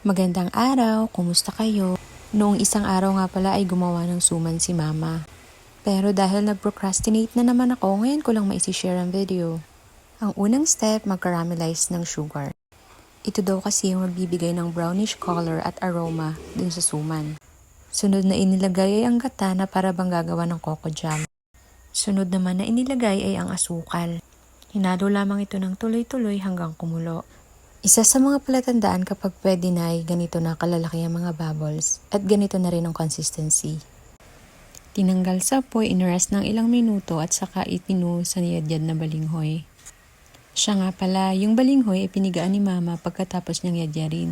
Magandang araw, kumusta kayo? Noong isang araw nga pala ay gumawa ng suman si Mama. Pero dahil nag-procrastinate na naman ako, ngayon ko lang maisi-share ang video. Ang unang step, mag-caramelize ng sugar. Ito daw kasi yung magbibigay ng brownish color at aroma dun sa suman. Sunod na inilagay ay ang gata na para bang gagawa ng coco jam. Sunod naman na inilagay ay ang asukal. Hinalo lamang ito ng tuloy-tuloy hanggang kumulo. Isa sa mga palatandaan kapag pwede na ay ganito na kalalaki ang mga bubbles at ganito na rin ang consistency. Tinanggal sa apoy, inrest ng ilang minuto at saka ipinu sa niyadyad na balinghoy. Siya nga pala, yung balinghoy ay pinigaan ni Mama pagkatapos niyang yadyarin.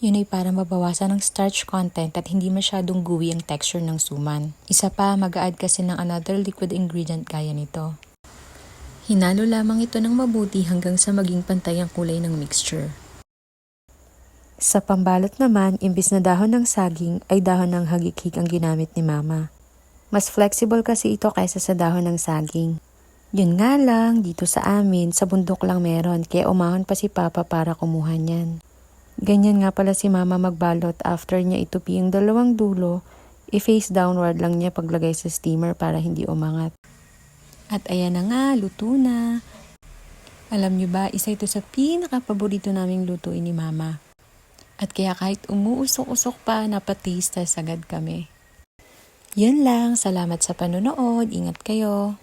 Yun ay para mabawasan ng starch content at hindi masyadong gooey ang texture ng suman. Isa pa, mag-a-add kasi ng another liquid ingredient gaya nito. Hinalo lamang ito ng mabuti hanggang sa maging pantay ang kulay ng mixture. Sa pambalot naman, imbis na dahon ng saging ay dahon ng hagik-hig ang ginamit ni Mama. Mas flexible kasi ito kaysa sa dahon ng saging. Yun nga lang, dito sa amin, sa bundok lang meron, kaya umahon pa si Papa para kumuha niyan. Ganyan nga pala si Mama magbalot after niya itupi yung dalawang dulo, i-face downward lang niya paglagay sa steamer para hindi umangat. At ayan na nga, luto na. Alam nyo ba, isa ito sa pinaka-paborito naming lutuin ni Mama. At kaya kahit umuusok-usok pa, napataste agad kami. Yun lang, salamat sa panonood, ingat kayo.